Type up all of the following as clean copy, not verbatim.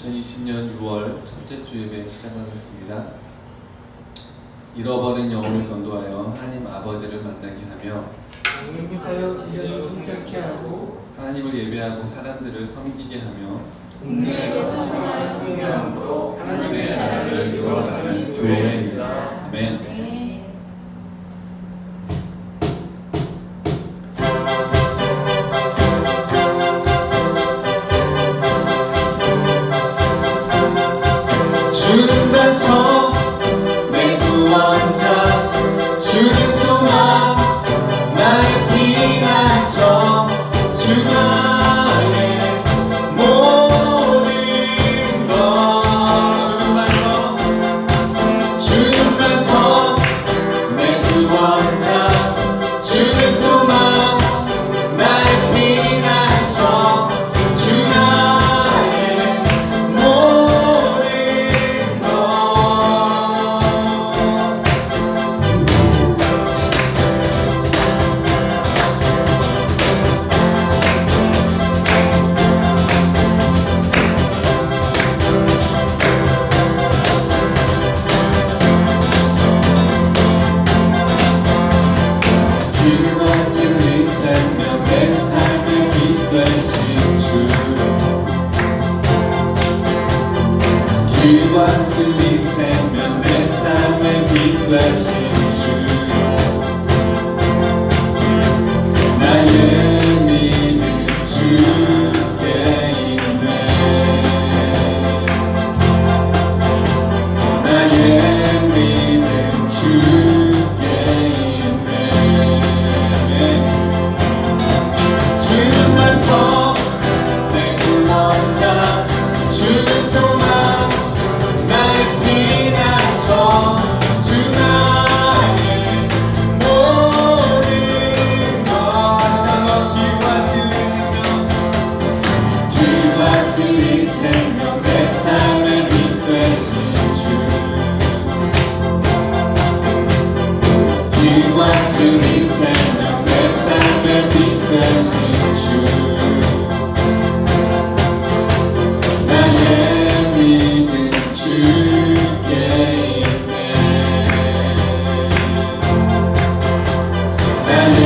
2020년 6월 첫째 주 예배 시작하겠습니다. 잃어버린 영혼을 전도하여 하나님 아버지를 만나게 하며 독립하여 지전을 성장케 하고 하나님을 예배하고 사람들을 섬기게 하며 국내에서 생활 승리함으로 하나님의 나라를 이루어가는 교회입니다. 아멘. 주는 반석 내 구원자 주는 소망 나의 피난처 주 나의 모든 것 주는 반석 내 구원자 주는 소망 나의 피난처 주 나의 모든 길과 진리 생명 내 삶의 빛 되신 주 길과 진리 생명 내 삶의 빛 되신 주 나의 믿음 주께 있네 나의 믿음 주께 있네 주는 반석 내 구원자 주는 소망 나의 피난처 주 나의 모든 것 다시 한번 길과 진리 생명 내 삶의 빛 되신 주 길과 진리 생명 내 삶의 빛 되신 주 나의 믿음 주께 있네 나의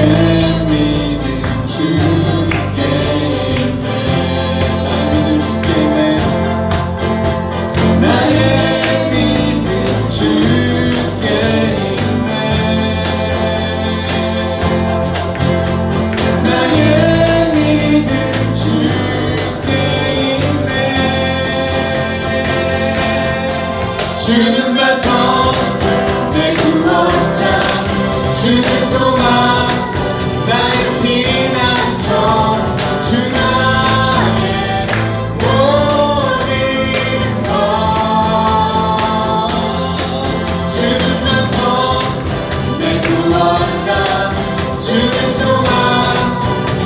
믿음 주께 있네 나의 믿음 주께 있네 나의 믿음 주께 있네 주는 반석 내 구원자 주는 소망 나의 피난처 주 나의 모든 것 주는 반석 내 구원자 주는 소망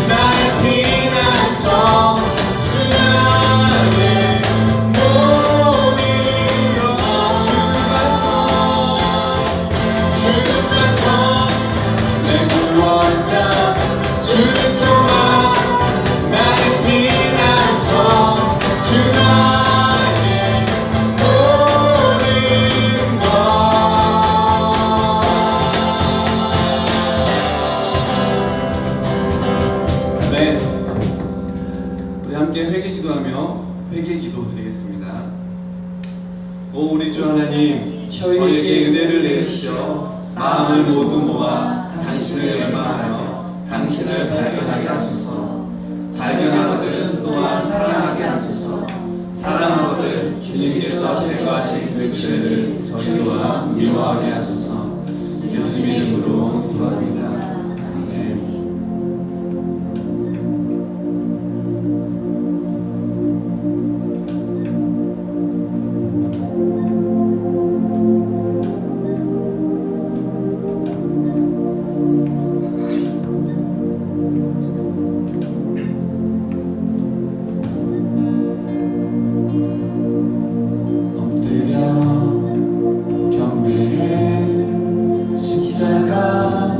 나의 피난처 주 나의 모든 것 주는 반석 내 구원자 주는 소망 나의 피난처 주 나의 모든 것 네, 우리 함께 회개 기도하며 회개 기도 드리겠습니다. 오 우리 주 하나님 저희에게 은혜를 내리시어 마음을 모두 모아 당신을 열망하여 당신을 발견하게 하소서. 발견하거든 또한 사랑하게 하소서. 사랑하거든 주님께서 제거하신 그 죄를 저희 또한 미워하게 하소서. 예수님 이름으로 기도합니다. 아멘. 엎드려 경배해 십자가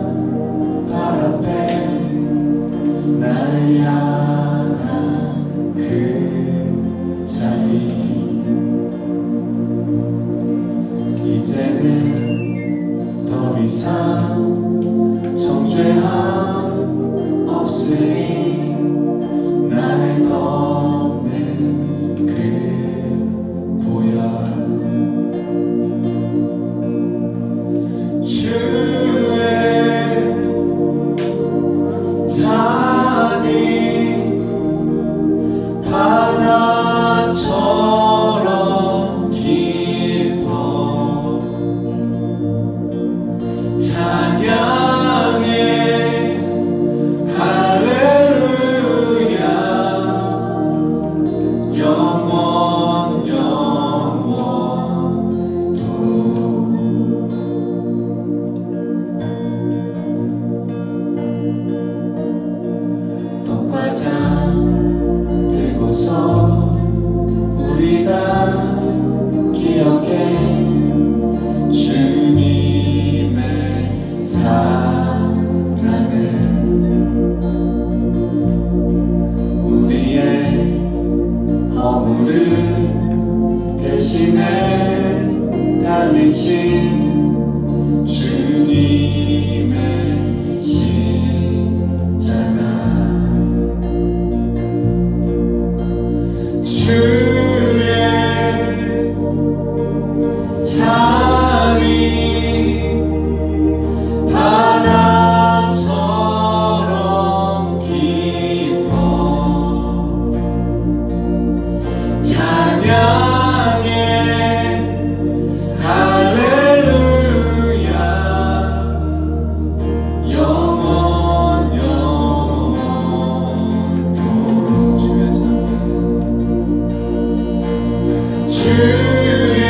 주의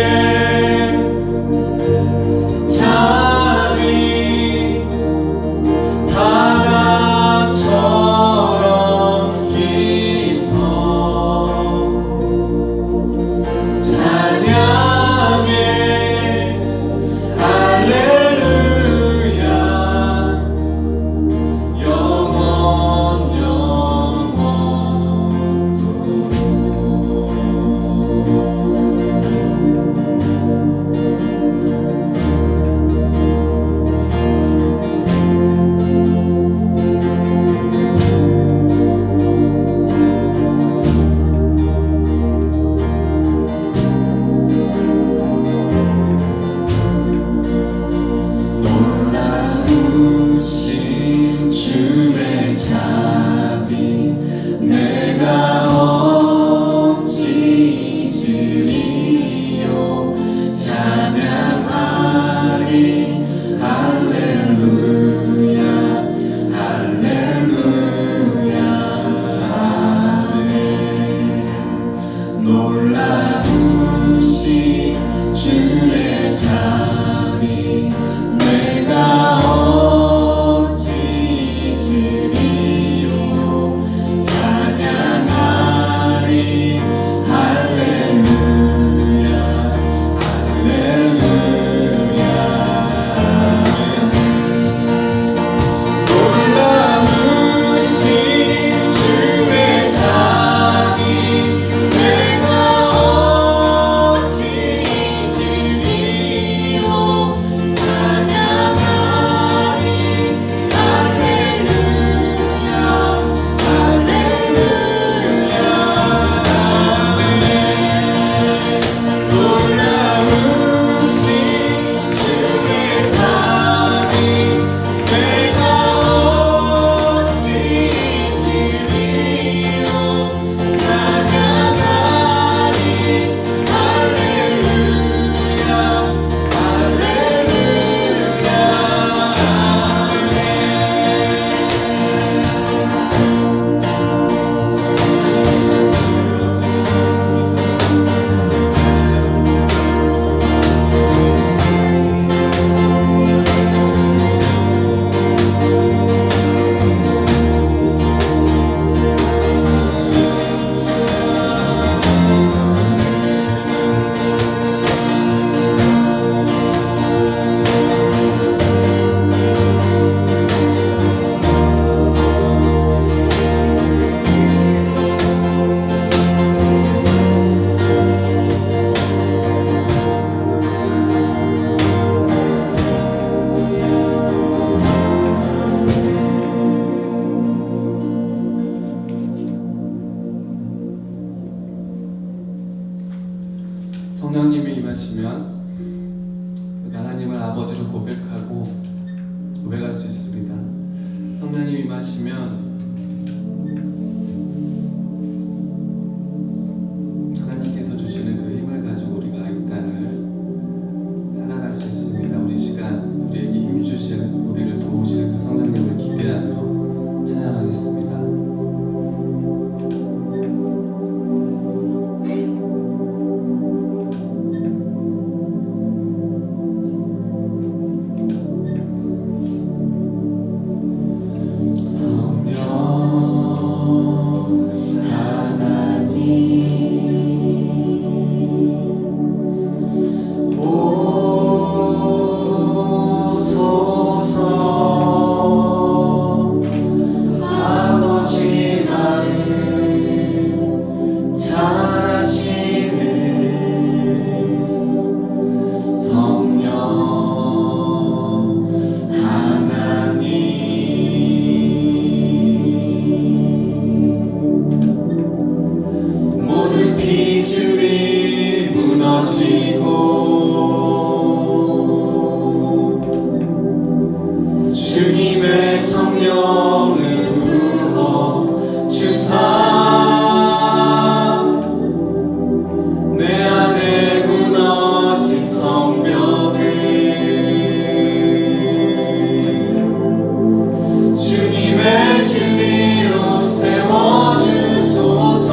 자비 바다처럼 깊어 찬양해 할렐루야 영원 놀라우신 주의 자비 내가 어찌 잊으리요 찬양하리 할렐루야 할렐루야 아멘 놀라우신 주의 자비 내가 어찌 잊으리요 찬양하리 할렐루야 할렐루야 놀라우신 주의 자비 내가 어찌 잊으리요 찬양하리 할렐루야 할렐루야 놀라우신 주의 자비 내가 어찌 잊으리요 찬양하리 할렐루야 성령님이 임하시면 하나님을 아버지로 고백할 수 있습니다. 성령님이 임하시면 하나님께서 주시는 그 힘을 가지고 우리가 이 땅을 살아갈 수 있습니다. 우리 시간 우리에게 힘 주시는 우리를 도우실 그 성령님을 기대하며 찬양하겠습니다. 주님의 성령을 부어 주사 내 안에 무너진 성벽을 주님의 진리로 세워주소서.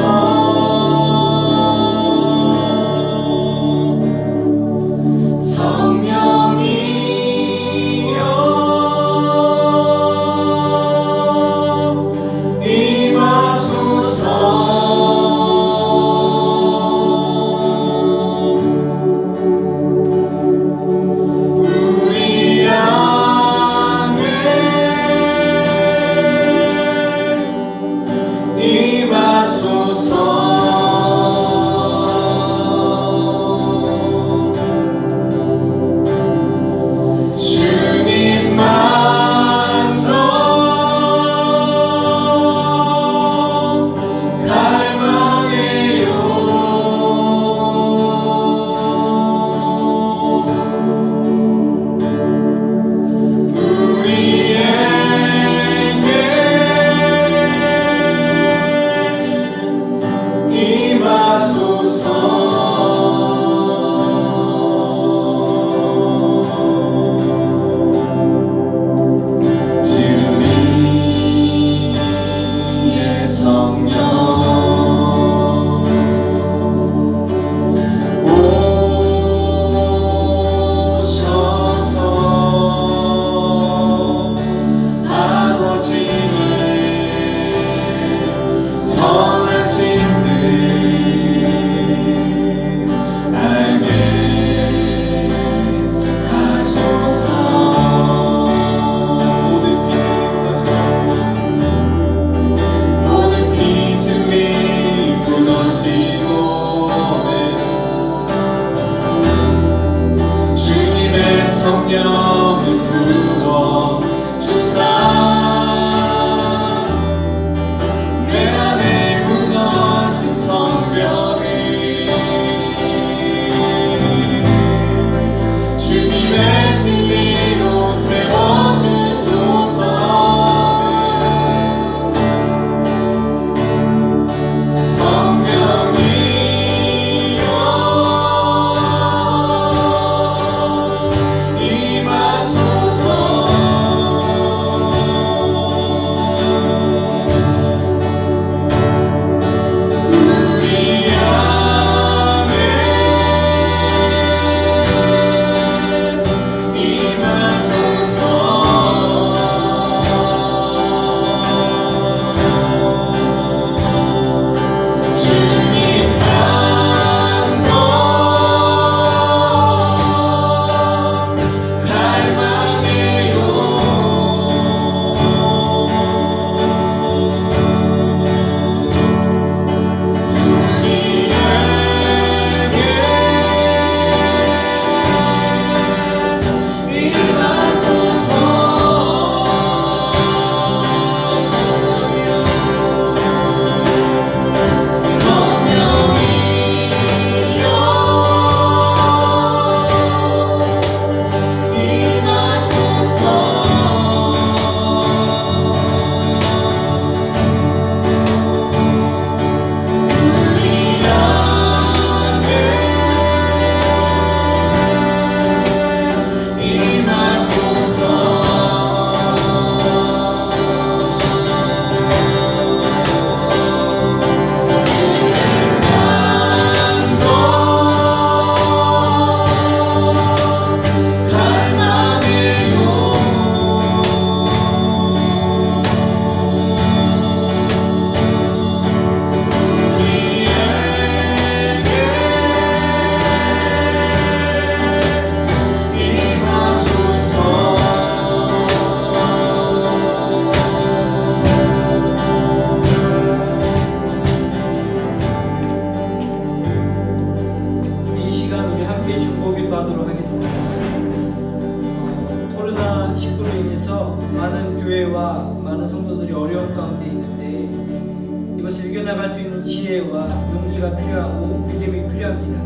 성령을 부어 주사 내 안에 무너진 성벽을 주님의 진리로 세워주소서. 많은 교회와 많은 성도들이 어려운 가운데 있는데 이것을 이겨나갈 수 있는 지혜와 용기가 필요하고 믿음이 필요합니다.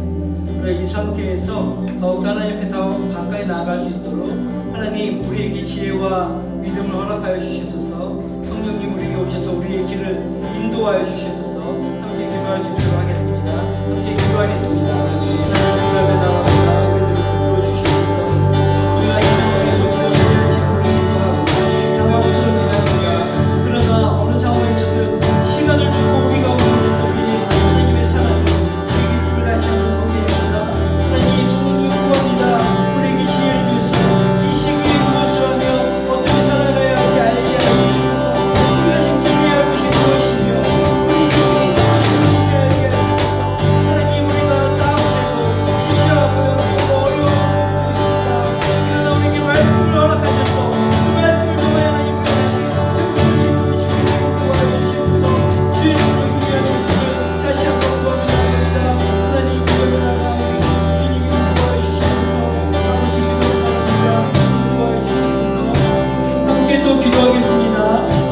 그러나 이 상태에서 더욱 하나님 앞에 더 가까이 나아갈 수 있도록 하나님 우리에게 지혜와 믿음을 허락하여 주셔서 성령님 우리에게 오셔서 우리의 길을 인도하여 주셔서 함께 기도할 수 있도록 하겠습니다. 함께 기도하겠습니다. 하나님 우리 앞에 나아갑니다. 우리들을 불러주시옵소서. 우리가 이 상황에서 그러나 어느 상황에서든 시간을 두고 우리가 오른쪽 하나님의 사랑을 우리에게 있음을 다시 한번 소개합니다. 하나님 성령님 구합니다. 우리에게 지혜를 주셔서 이 시기에 무엇을 하며 어떻게 살아가야 할지 알게 하시옵소서. 우리가 진정해야 할 것이 무엇이며 우리 인생이 무엇인지 알게 하시옵소서. 하나님 우리가 다운되고 지시하고 어려운 부분이 있습니다. 그러나 우리에게 말씀을 허락하셔서 그 말씀을 통하여 하나님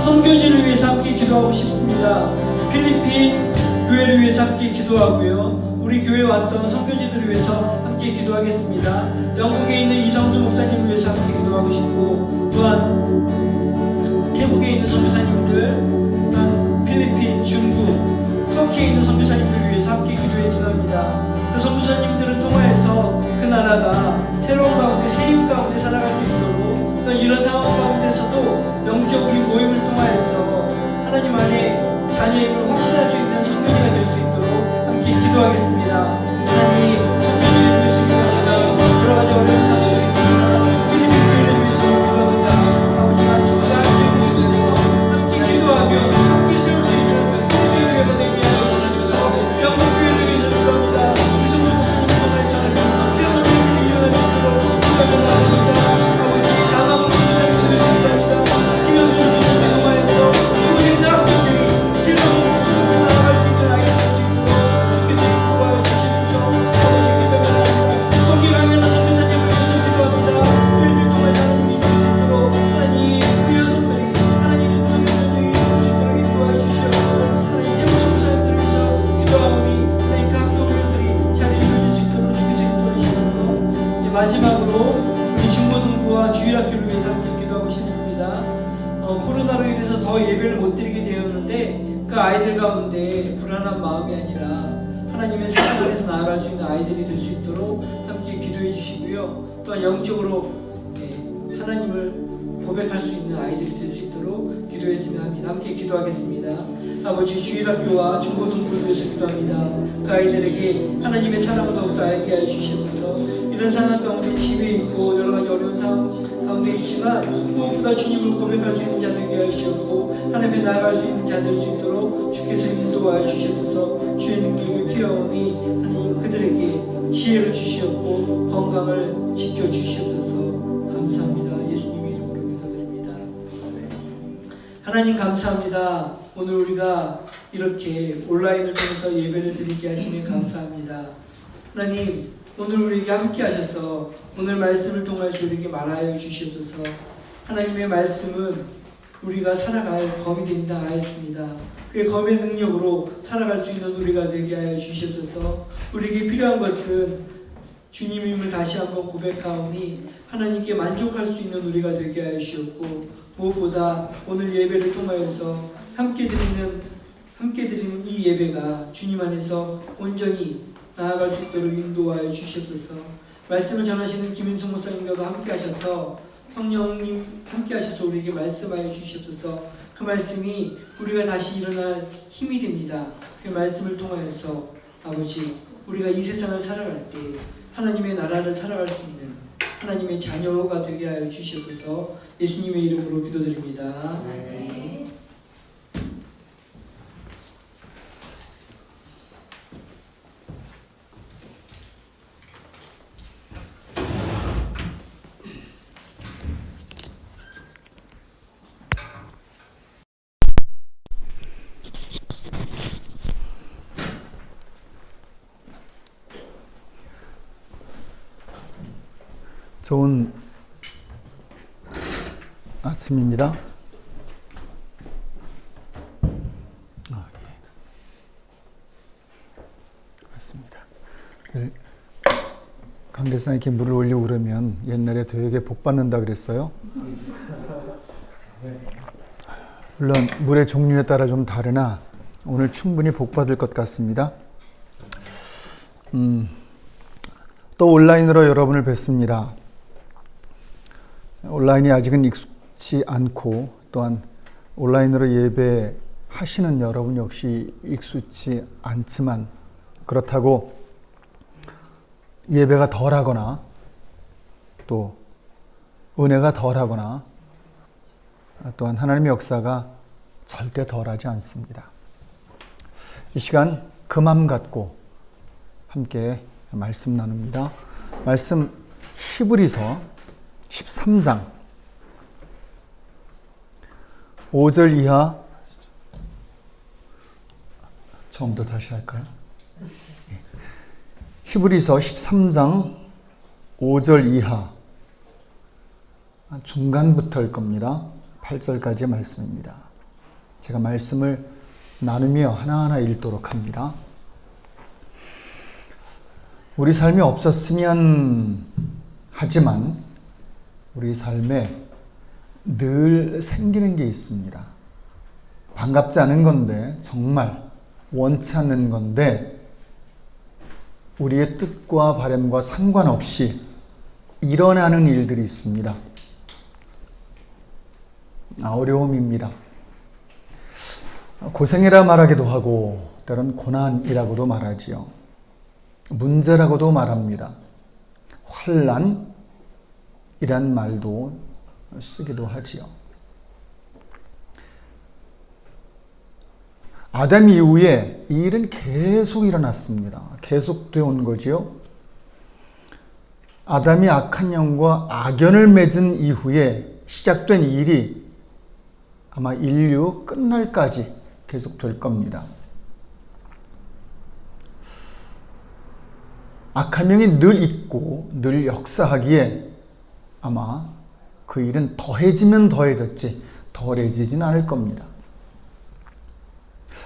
선교지를 위해서 함께 기도하고 싶습니다. 필리핀 교회를 위해서 함께 기도하고요. 우리 교회 왔던 선교지들을 위해서 함께 기도하겠습니다. 영국에 있는 이성수 목사님을 위해서 함께 기도하고 싶고 또한 태국에 있는 선교사님들 또한 필리핀, 중국, 터키에 있는 선교사님들을 위해서 함께 기도했으면 합니다. 그 선교사님들을 통하여서 그 나라가 새로운 가운데 세임 가운데 살아갈 수 있도록 또 이런 상황 가운데서도 영적인 모임을 통하여서 하나님 안에 자녀임을 확신할 수 있는 선교지가 될 수 있도록 함께 기도하겠습니다. 하나님 선교지를 위해서 기도합니다. 여러 가지 어려운 상황이 있습니다. 필리핀 교회를 위해서 기도합니다. 아버지 말씀과 함께 기도하며 함께 세울 수 있는 선교교회가 되게 하여 주셔서 영국 교회를 위해서 기도합니다. 우리 성도 목사님 통해서는 새로운 일이 일어날 수 있도록 기도하며 나갑니다. 아버지 나가고 기도합니다. 김영준 목사님 통하여서 모든 학생들이 새로운 마지막으로 우리 중고등부와 주일학교를 위해서 함께 기도하고 싶습니다. 코로나로 인해서 더 예배를 못 드리게 되었는데 그 아이들 가운데 불안한 마음이 아니라 하나님의 사랑 안에서 나아갈 수 있는 아이들이 될 수 있도록 함께 기도해 주시고요. 또한 영적으로 하나님을 고백할 수 있는 아이들이 될 수 있도록 기도했으면 합니다. 함께 기도하겠습니다. 아버지, 주일학교와 중고등부를 위해서 기도합니다. 그 아이들에게 하나님의 사랑을 더욱더 알게 해주시옵소서. 이런 상황 가운데 집에 있고 여러 가지 어려운 상황 가운데 있지만 무엇보다 주님을 고백할 수 있는 자 되게 하시옵고 하나님에 나아갈 수 있는 자 될 수 있도록 주께서 인도하여 주시옵소서. 주의 능력을 피하오니 하나님 그들에게 지혜를 주시옵고 건강을 지켜주시옵소서. 감사합니다. 예수님의 이름으로 기도드립니다. 하나님 감사합니다. 오늘 우리가 이렇게 온라인을 통해서 예배를 드리게 하시니 감사합니다. 하나님, 오늘 우리에게 함께 하셔서 오늘 말씀을 통해서 우리에게 말하여 주시옵소서. 하나님의 말씀은 우리가 살아갈 검이 된다 하였습니다. 그 검의 능력으로 살아갈 수 있는 우리가 되게 하여 주시옵소서. 우리에게 필요한 것은 주님임을 다시 한번 고백하오니 하나님께 만족할 수 있는 우리가 되게 하여 주시옵고, 무엇보다 오늘 예배를 통하여서 함께 드리는 이 예배가 주님 안에서 온전히 나아갈 수 있도록 인도하여 주시옵소서. 말씀을 전하시는 김인성 목사님과도 함께 하셔서 성령님 함께 하셔서 우리에게 말씀하여 주시옵소서. 그 말씀이 우리가 다시 일어날 힘이 됩니다. 그 말씀을 통하여서 아버지, 우리가 이 세상을 살아갈 때 하나님의 나라를 살아갈 수 있는 하나님의 자녀가 되게 하여 주시옵소서. 예수님의 이름으로 기도드립니다. 네. 좋은 아침입니다. 맞습니다. 강대상에 이렇게 물을 올리고 그러면 옛날에 되게 복 받는다 그랬어요. 물론 물의 종류에 따라 좀 다르나 오늘 충분히 복 받을 것 같습니다. 또 온라인으로 여러분을 뵙습니다. 온라인이 아직은 익숙치 않고 또한 온라인으로 예배하시는 여러분 역시 익숙치 않지만, 그렇다고 예배가 덜하거나 또 은혜가 덜하거나 또한 하나님의 역사가 절대 덜하지 않습니다. 이 시간 그 마음 갖고 함께 말씀 나눕니다. 말씀 히브리서 13장 5절 이하, 처음부터 다시 할까요? 히브리서 13장 5절 이하, 중간부터일 겁니다. 8절까지의 말씀입니다. 제가 말씀을 나누며 하나하나 읽도록 합니다. 우리 삶이 없었으면 하지만 우리 삶에 늘 생기는 게 있습니다. 반갑지 않은 건데, 정말 원치 않는 건데, 우리의 뜻과 바람과 상관없이 일어나는 일들이 있습니다. 어려움입니다. 고생이라 말하기도 하고 때론 고난이라고도 말하지요. 문제라고도 말합니다. 환난이란 말도 쓰기도 하지요. 아담 이후에 이 일은 계속 일어났습니다. 계속되어 온 거지요. 아담이 악한 영과 악연을 맺은 이후에 시작된 이 일이 아마 인류 끝날까지 계속될 겁니다. 악한 영이 늘 있고 늘 역사하기에 아마 그 일은 더해지면 더해졌지 덜해지진 않을 겁니다.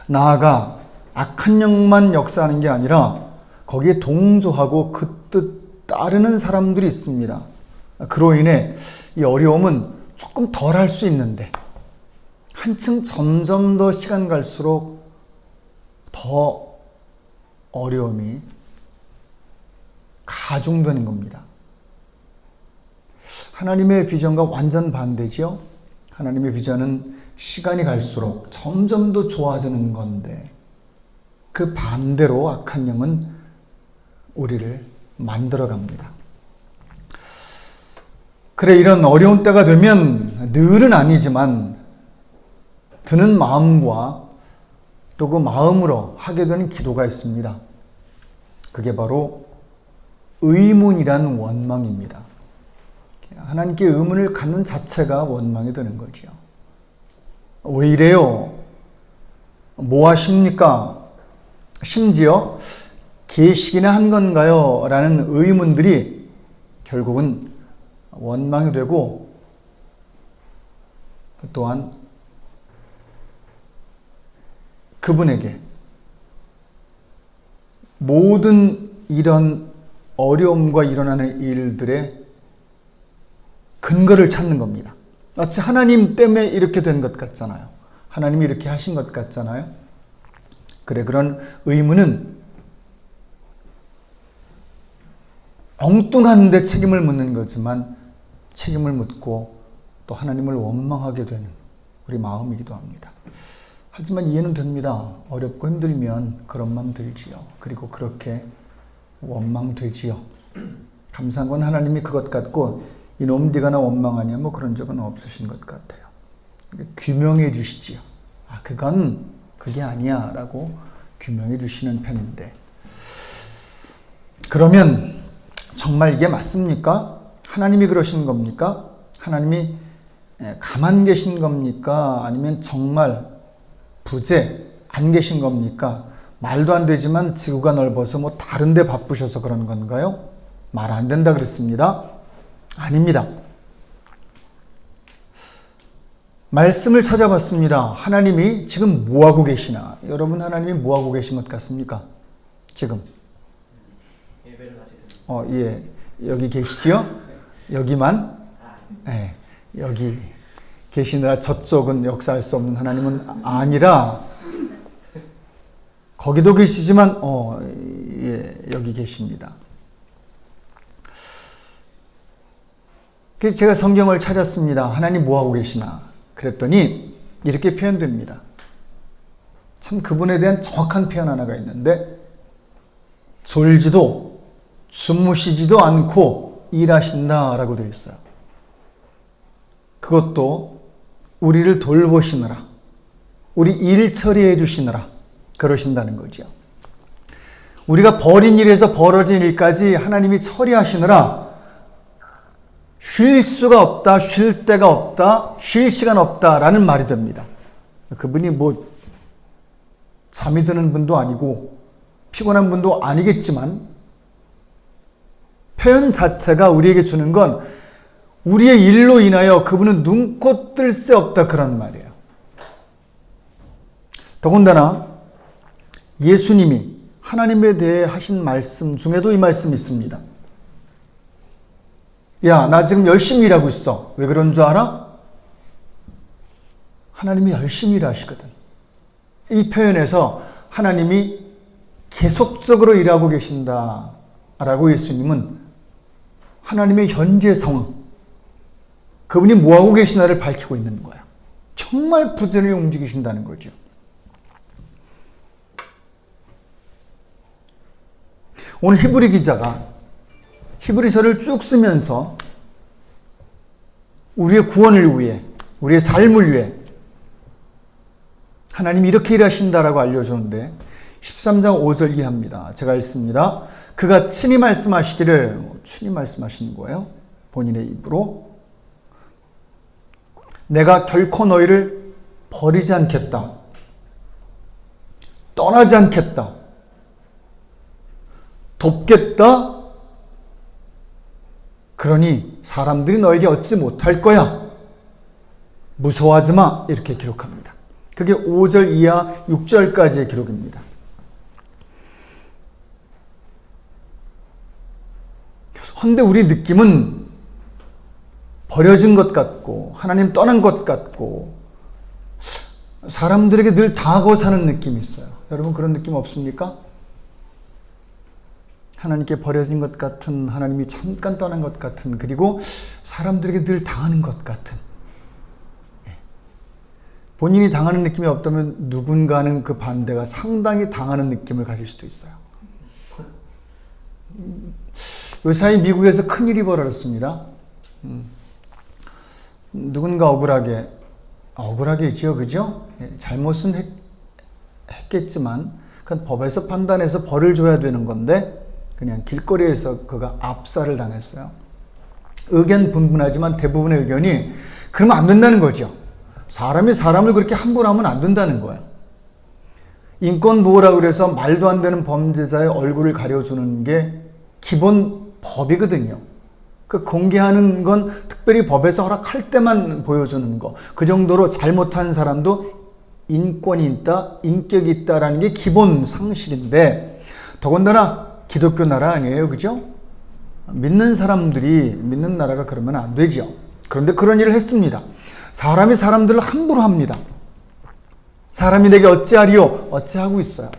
나아가 악한 영만 역사하는 게 아니라 거기에 동조하고 그 뜻 따르는 사람들이 있습니다. 그로 인해 이 어려움은 조금 덜 할 수 있는데 한층 점점 더 시간 갈수록 더 어려움이 가중되는 겁니다. 하나님의 비전과 완전 반대지요. 하나님의 비전은 시간이 갈수록 점점 더 좋아지는 건데 그 반대로 악한 영은 우리를 만들어갑니다. 그래, 이런 어려운 때가 되면 늘은 아니지만 드는 마음과 또 그 마음으로 하게 되는 기도가 있습니다. 그게 바로 의문이란 원망입니다. 하나님께 의문을 갖는 자체가 원망이 되는 거죠. 왜 이래요? 뭐 하십니까? 심지어 계시기나 한 건가요? 라는 의문들이 결국은 원망이 되고 또한 그분에게 모든 이런 어려움과 일어나는 일들의 근거를 찾는 겁니다. 마치 하나님 때문에 이렇게 된 것 같잖아요. 하나님이 이렇게 하신 것 같잖아요. 그래, 그런 의문은 엉뚱한데 책임을 묻는 거지만 책임을 묻고 또 하나님을 원망하게 되는 우리 마음이기도 합니다. 하지만 이해는 됩니다. 어렵고 힘들면 그런 마음 들지요. 그리고 그렇게 원망되지요. 감사한 건 하나님이 그것 같고 이놈 네가 나 원망하냐 뭐 그런 적은 없으신 것 같아요. 규명해 주시지요. 아, 그건 그게 아니야 라고 규명해 주시는 편인데, 그러면 정말 이게 맞습니까? 하나님이 그러신 겁니까? 하나님이 가만 계신 겁니까? 아니면 정말 부재 안 계신 겁니까? 말도 안 되지만 지구가 넓어서 뭐 다른 데 바쁘셔서 그런 건가요? 말 안 된다 그랬습니다. 아닙니다. 말씀을 찾아봤습니다. 하나님이 지금 뭐하고 계시나? 여러분, 하나님이 뭐하고 계신 것 같습니까? 지금 예, 여기 계시지요? 여기만? 네, 여기 계시느라 저쪽은 역사할 수 없는 하나님은 아니라 거기도 계시지만 예, 여기 계십니다. 그래서 제가 성경을 찾았습니다. 하나님 뭐하고 계시나? 그랬더니 이렇게 표현됩니다. 참 그분에 대한 정확한 표현 하나가 있는데, 졸지도 주무시지도 않고 일하신다라고 되어 있어요. 그것도 우리를 돌보시느라, 우리 일 처리해 주시느라 그러신다는 거죠. 우리가 벌인 일에서 벌어진 일까지 하나님이 처리하시느라 쉴 수가 없다, 쉴 데가 없다, 쉴 시간 없다라는 말이 됩니다. 그분이 뭐 잠이 드는 분도 아니고 피곤한 분도 아니겠지만 표현 자체가 우리에게 주는 건 우리의 일로 인하여 그분은 눈코 뜰 새 없다, 그런 말이에요. 더군다나 예수님이 하나님에 대해 하신 말씀 중에도 이 말씀이 있습니다. 야, 나 지금 열심히 일하고 있어. 왜 그런 줄 알아? 하나님이 열심히 일하시거든. 이 표현에서 하나님이 계속적으로 일하고 계신다라고 예수님은 하나님의 현재 상황, 그분이 뭐하고 계시나를 밝히고 있는 거야. 정말 부지런히 움직이신다는 거죠. 오늘 히브리 기자가 히브리서를 쭉 쓰면서 우리의 구원을 위해, 우리의 삶을 위해 하나님이 이렇게 일하신다라고 알려주는데 13장 5절 이하입니다. 제가 읽습니다. 그가 친히 말씀하시기를, 친히 말씀하시는 거예요. 본인의 입으로. 내가 결코 너희를 버리지 않겠다. 떠나지 않겠다. 돕겠다. 그러니 사람들이 너에게 얻지 못할 거야. 무서워하지 마. 이렇게 기록합니다. 그게 5절 이하 6절까지의 기록입니다. 헌데 우리 느낌은 버려진 것 같고 하나님 떠난 것 같고 사람들에게 늘 당하고 사는 느낌이 있어요. 여러분 그런 느낌 없습니까? 하나님께 버려진 것 같은, 하나님이 잠깐 떠난 것 같은, 그리고 사람들에게 늘 당하는 것 같은. 본인이 당하는 느낌이 없다면 누군가는 그 반대가 상당히 당하는 느낌을 가질 수도 있어요. 요사이 미국에서 큰일이 벌어졌습니다. 누군가 억울하게지요, 그죠? 잘못은 했겠지만 그건 법에서 판단해서 벌을 줘야 되는 건데 그냥 길거리에서 그가 압살을 당했어요. 의견 분분하지만 대부분의 의견이 그러면 안 된다는 거죠. 사람이 사람을 그렇게 함부로 하면 안 된다는 거예요. 인권 보호라고 그래서 말도 안 되는 범죄자의 얼굴을 가려주는 게 기본 법이거든요. 그 공개하는 건 특별히 법에서 허락할 때만 보여주는 거. 그 정도로 잘못한 사람도 인권이 있다, 인격이 있다라는 게 기본 상식인데 더군다나 기독교 나라 아니에요, 그죠? 믿는 사람들이 믿는 나라가 그러면 안 되죠. 그런데 그런 일을 했습니다. 사람이 사람들을 함부로 합니다. 사람이 내게 어찌하리요? 어찌하고 있어요.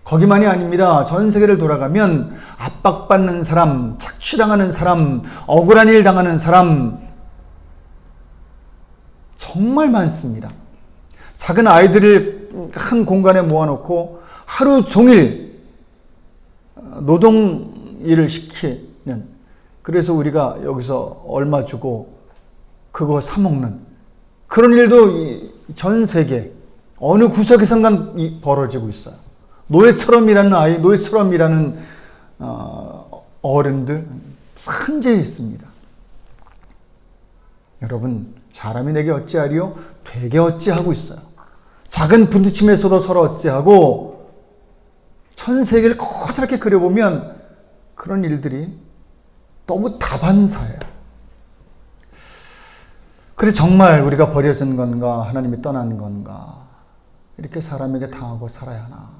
거기만이 아닙니다. 전 세계를 돌아가면 압박받는 사람, 착취당하는 사람, 억울한 일 당하는 사람 정말 많습니다. 작은 아이들을 한 공간에 모아놓고 하루 종일 노동 일을 시키는, 그래서 우리가 여기서 얼마 주고 그거 사 먹는 그런 일도 전 세계 어느 구석에선가 벌어지고 있어요. 노예처럼 일하는 아이, 노예처럼 일하는 어른들 산재해 있습니다. 여러분, 사람이 내게 어찌하리요? 되게 어찌하고 있어요. 작은 부딪힘에서도 서로 어찌하고, 전 세계를 커다랗게 그려보면 그런 일들이 너무 다반사예요. 그래 정말 우리가 버려진 건가, 하나님이 떠난 건가, 이렇게 사람에게 당하고 살아야 하나.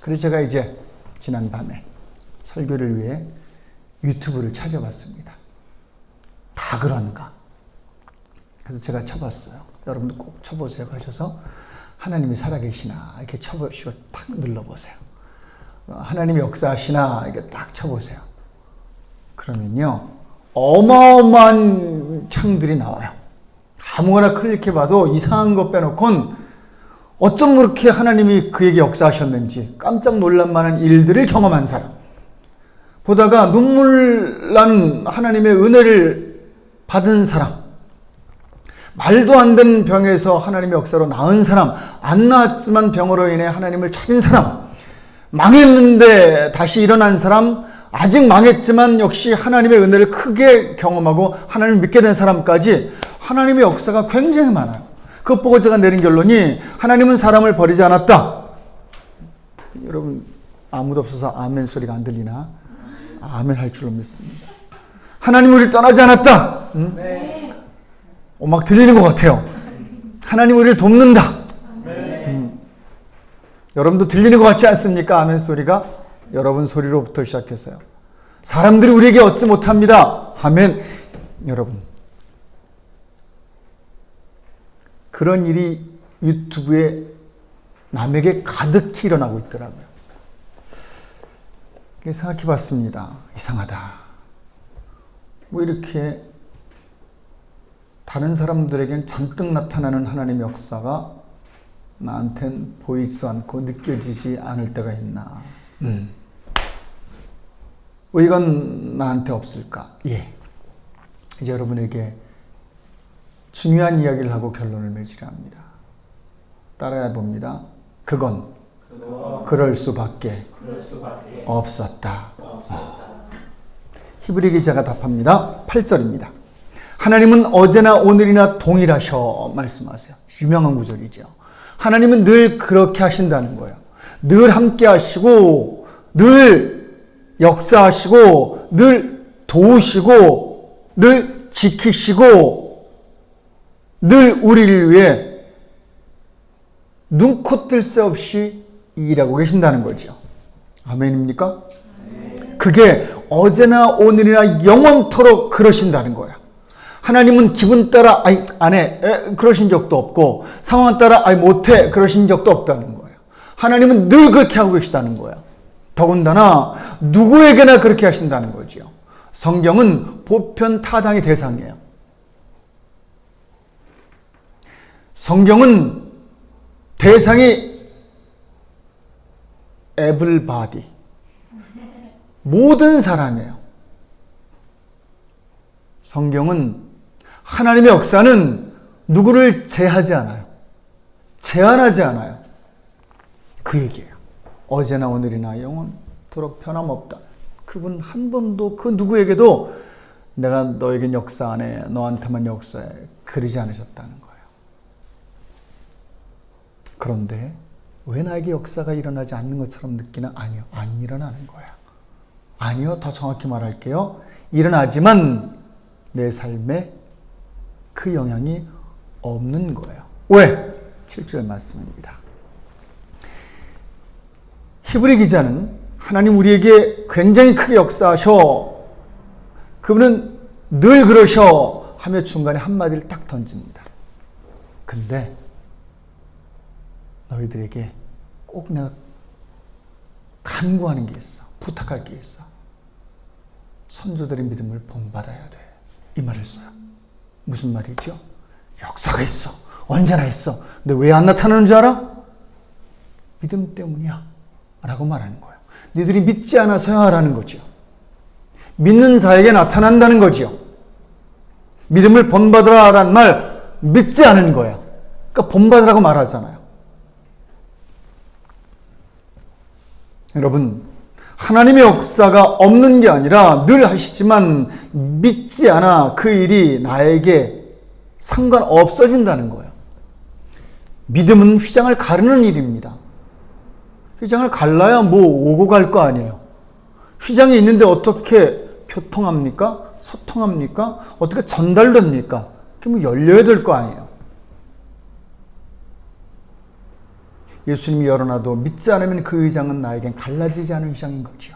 그래서 제가 이제 지난 밤에 설교를 위해 유튜브를 찾아봤습니다. 다 그런가? 그래서 제가 쳐봤어요. 여러분도 꼭 쳐보세요. 가셔서 하나님이 살아계시나 이렇게 쳐보시고 탁 눌러보세요. 하나님이 역사하시나 이렇게 딱 쳐보세요. 그러면요 어마어마한 창들이 나와요. 아무거나 클릭해봐도 이상한 거 빼놓고는 어쩜 그렇게 하나님이 그에게 역사하셨는지 깜짝 놀랄 만한 일들을 경험한 사람, 보다가 눈물 나는 하나님의 은혜를 받은 사람, 말도 안 되는 병에서 하나님의 역사로 나은 사람, 안 나았지만 병으로 인해 하나님을 찾은 사람, 망했는데 다시 일어난 사람, 아직 망했지만 역시 하나님의 은혜를 크게 경험하고 하나님을 믿게 된 사람까지 하나님의 역사가 굉장히 많아요. 그것 보고 제가 내린 결론이 하나님은 사람을 버리지 않았다. 여러분 아무도 없어서 아멘 소리가 안 들리나? 아멘 할 줄로 믿습니다. 하나님은 우리를 떠나지 않았다. 응? 막 들리는 것 같아요. 하나님 우리를 돕는다. 여러분도 들리는 것 같지 않습니까? 아멘 소리가 여러분 소리로부터 시작해서요. 사람들이 우리에게 얻지 못합니다. 아멘. 여러분 그런 일이 유튜브에 남에게 가득히 일어나고 있더라고요. 생각해 봤습니다. 이상하다. 뭐 이렇게 다른 사람들에겐 잔뜩 나타나는 하나님의 역사가 나한텐 보이지도 않고 느껴지지 않을 때가 있나. 왜 이건 나한테 없을까? 예. 이제 여러분에게 중요한 이야기를 하고 결론을 맺으려 합니다. 따라해 봅니다. 그건 그럴 수밖에 없었다. 히브리 기자가 답합니다. 8절입니다. 하나님은 어제나 오늘이나 동일하셔 말씀하세요. 유명한 구절이죠. 하나님은 늘 그렇게 하신다는 거예요. 늘 함께 하시고 늘 역사하시고 늘 도우시고 늘 지키시고 늘 우리를 위해 눈코 뜰 새 없이 일하고 계신다는 거죠. 아멘입니까? 그게 어제나 오늘이나 영원토록 그러신다는 거야. 하나님은 기분 따라 안 해 그러신 적도 없고 상황 따라 못해 그러신 적도 없다는 거예요. 하나님은 늘 그렇게 하고 계시다는 거야. 더군다나 누구에게나 그렇게 하신다는 거지요. 성경은 보편 타당의 대상이에요. 성경은 대상이 everybody, 모든 사람이에요. 성경은 하나님의 역사는 누구를 제하지 않아요. 제한하지 않아요. 그 얘기예요. 어제나 오늘이나 영원토록 변함없다. 그분 한 번도 그 누구에게도 내가 너에겐 역사 안 해, 너한테만 역사해 그러지 않으셨다는 거예요. 그런데 왜 나에게 역사가 일어나지 않는 것처럼 느끼나? 아니요. 안 일어나는 거예요. 아니요. 더 정확히 말할게요. 일어나지만 내 삶에 그 영향이 없는 거예요. 왜? 7절 말씀입니다. 히브리 기자는 하나님 우리에게 굉장히 크게 역사하셔, 그분은 늘 그러셔 하며 중간에 한마디를 딱 던집니다. 근데 너희들에게 꼭 내가 간구하는 게 있어. 부탁할 게 있어. 선조들의 믿음을 본받아야 돼. 이 말을 써요. 무슨 말이죠? 역사가 있어. 언제나 있어. 근데 왜 안 나타나는 줄 알아? 믿음 때문이야 라고 말하는 거예요. 너희들이 믿지 않아서야 하라는 거죠. 믿는 자에게 나타난다는 거죠. 믿음을 본받으라 라는 말 믿지 않은 거예요. 그러니까 본받으라고 말하잖아요. 여러분, 하나님의 역사가 없는 게 아니라 늘 하시지만 믿지 않아 그 일이 나에게 상관없어진다는 거예요. 믿음은 휘장을 가르는 일입니다. 휘장을 갈라야 오고 갈 거 아니에요. 휘장이 있는데 어떻게 교통합니까? 소통합니까? 어떻게 전달됩니까? 그게 열려야 될 거 아니에요. 예수님이 열어놔도 믿지 않으면 그 휘장은 나에겐 갈라지지 않은 휘장인 거죠.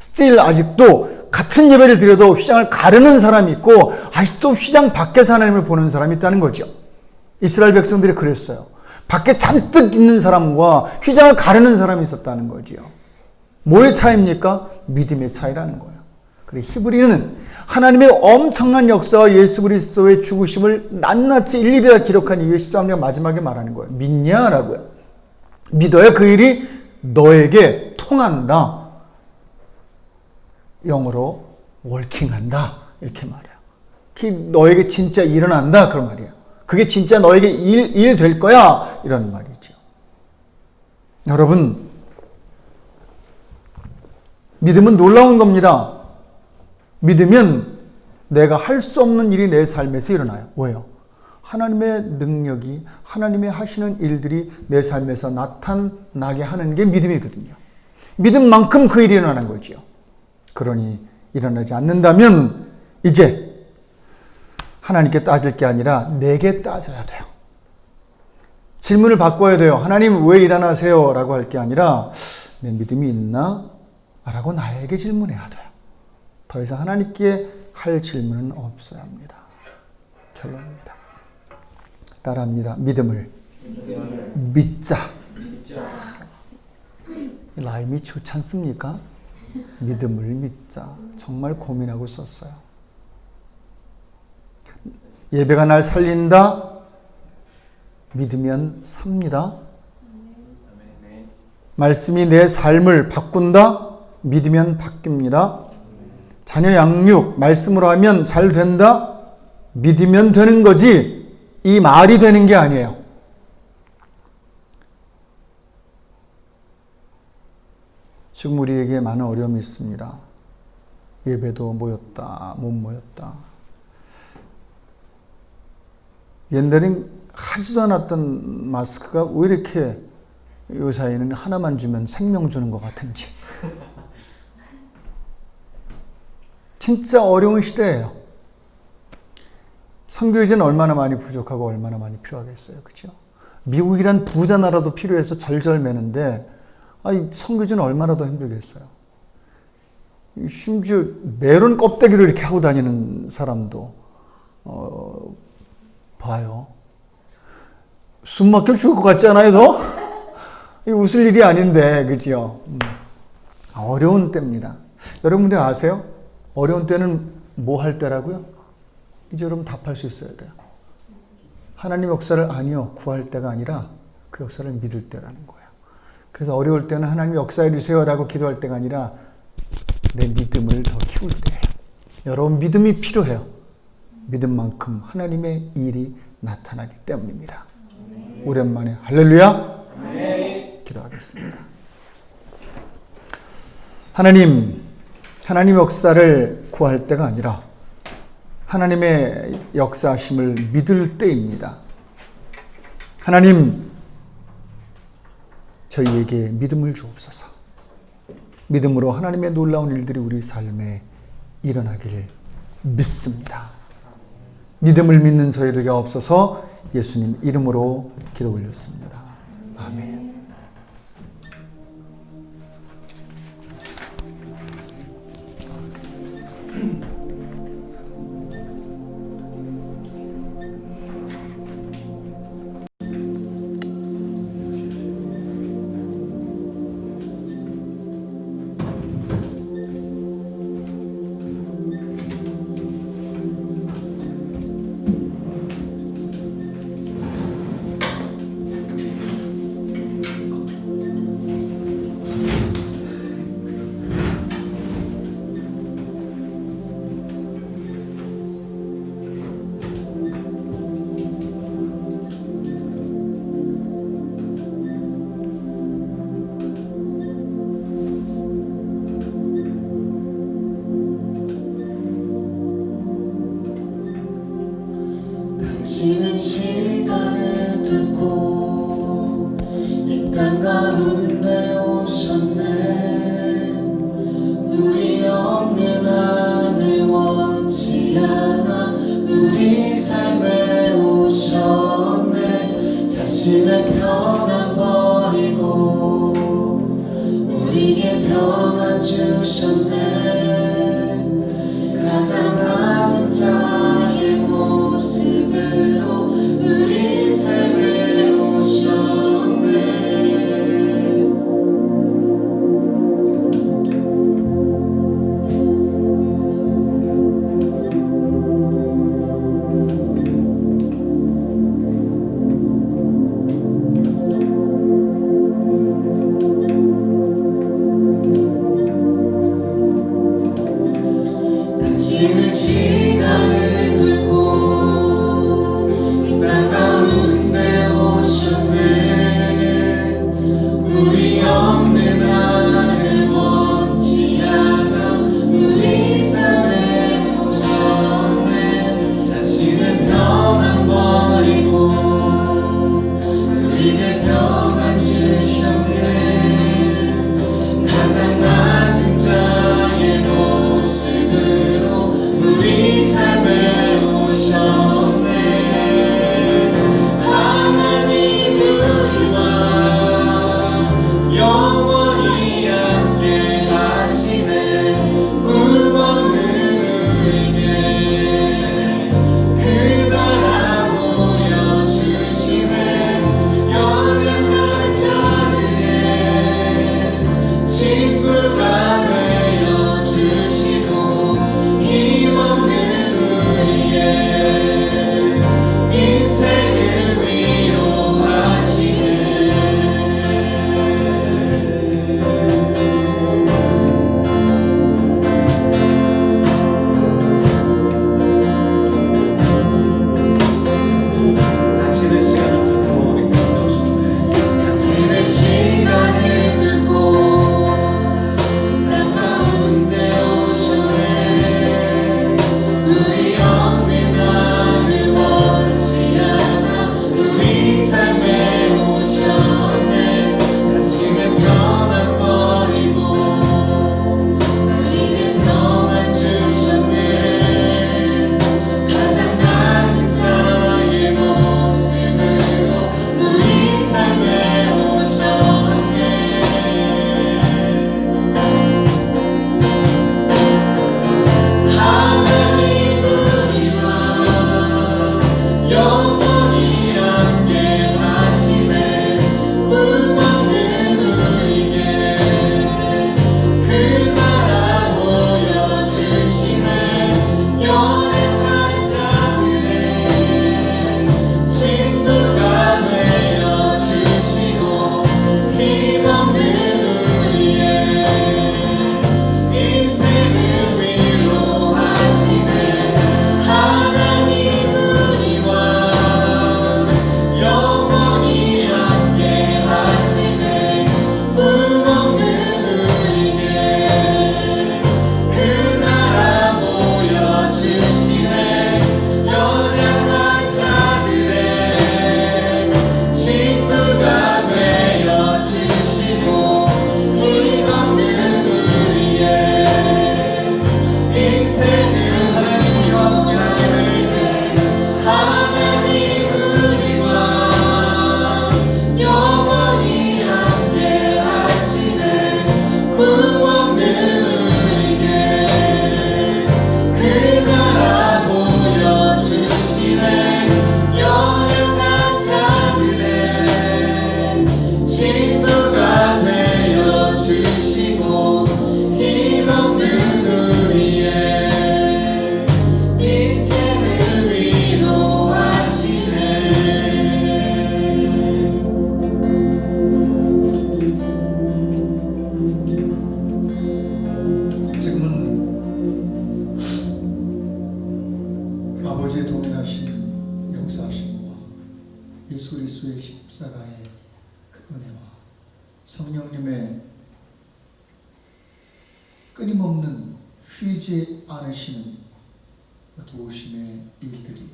still 아직도 같은 예배를 드려도 휘장을 가르는 사람이 있고 아직도 휘장 밖에서 하나님을 보는 사람이 있다는 거죠. 이스라엘 백성들이 그랬어요. 밖에 잔뜩 있는 사람과 휘장을 가르는 사람이 있었다는 거지요. 뭐의 차이입니까? 믿음의 차이라는 거예요. 그리고 히브리는 하나님의 엄청난 역사와 예수 그리스도의 죽으심을 낱낱이 일일이 다 기록한 이유에 13장 마지막에 말하는 거예요. 믿냐라고요. 믿어야 그 일이 너에게 통한다. 영어로 working한다 이렇게 말해요. 그게 너에게 진짜 일어난다 그런 말이에요. 그게 진짜 너에게 일 될 거야 이런 말이죠. 여러분, 믿음은 놀라운 겁니다. 믿으면 내가 할 수 없는 일이 내 삶에서 일어나요. 왜요? 하나님의 능력이, 하나님의 하시는 일들이 내 삶에서 나타나게 하는 게 믿음이거든요. 믿음만큼 그 일이 일어나는 거죠. 그러니 일어나지 않는다면 이제 하나님께 따질 게 아니라 내게 따져야 돼요. 질문을 바꿔야 돼요. 하나님 왜 일 안 하세요? 라고 할 게 아니라 내 믿음이 있나? 라고 나에게 질문해야 돼요. 더 이상 하나님께 할 질문은 없어야 합니다. 결론입니다. 따라합니다. 믿음을 믿자. 라임이 좋지 않습니까? 믿음을 믿자. 정말 고민하고 썼어요. 예배가 날 살린다. 믿으면 삽니다. 말씀이 내 삶을 바꾼다. 믿으면 바뀝니다. 자녀 양육 말씀으로 하면 잘 된다. 믿으면 되는 거지 이 말이 되는 게 아니에요. 지금 우리에게 많은 어려움이 있습니다. 예배도 모였다, 못 모였다. 옛날엔 하지도 않았던 마스크가 왜 이렇게 요사이는 하나만 주면 생명 주는 것 같은지. 진짜 어려운 시대예요. 선교유지는 얼마나 많이 부족하고 얼마나 많이 필요하겠어요. 그렇죠? 미국이란 부자 나라도 필요해서 절절매는데 선교지는 얼마나 더 힘들겠어요. 심지어 메론 껍데기를 이렇게 하고 다니는 사람도 봐요. 숨 막혀 죽을 것 같지 않아요, 더? 이거 웃을 일이 아닌데, 그죠? 어려운 때입니다. 여러분들 아세요? 어려운 때는 뭐 할 때라고요? 이제 여러분 답할 수 있어야 돼요. 하나님 역사를 아니요, 구할 때가 아니라 그 역사를 믿을 때라는 거예요. 그래서 어려울 때는 하나님 역사해 주세요라고 기도할 때가 아니라 내 믿음을 더 키울 때예요. 여러분 믿음이 필요해요. 믿음만큼 하나님의 일이 나타나기 때문입니다. 오랜만에 할렐루야. 기도하겠습니다. 하나님 역사를 구할 때가 아니라 하나님의 역사심을 믿을 때입니다. 하나님, 저희에게 믿음을 주옵소서. 믿음으로 하나님의 놀라운 일들이 우리 삶에 일어나길 믿습니다. 믿음을 믿는 저희에게 없어서 예수님 이름으로 기도 올렸습니다. 아멘. 당신은 시간을 뚫고 이 땅 가운데 오셨네. 우리 없는 하늘 원치 않아 우리 삶에 오셨네. 자신의 평안 버리고 우리에게 평안 주셨네. 가장 낮은 자의 모습으로 우리 삶에 오셨네. 당신은 시간을 뚫고 이 땅 가운데 오셨네. 우리 없는 하늘 원치 않아 우리 삶에 오셨네. 자신의 평안 버리고 우리에게 평안 주셨네. 가장 낮은 자의 모습으로 우리 삶에 오셨네. 하나님 우리와 영원히 함께 하시네. 꿈 없는 우리에게 그 나라 보여주시네. 연약한 자들의 친구가 되어주시고 힘없는 우리의 인생을 위로하시네. 당신의 시간을 뚫고 우리 가운데 오셨네. 당신의 시간을 뚫고 이 땅 예수 그리스도의 십자가의 그 은혜와 성령님의 끊임없는 쉬지 않으시는 그 도우심의 일들이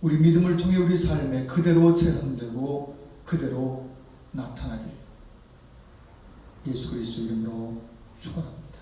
우리 믿음을 통해 우리 삶에 그대로 체험되고 그대로 나타나길 예수 그리스도 이름으로 축원합니다.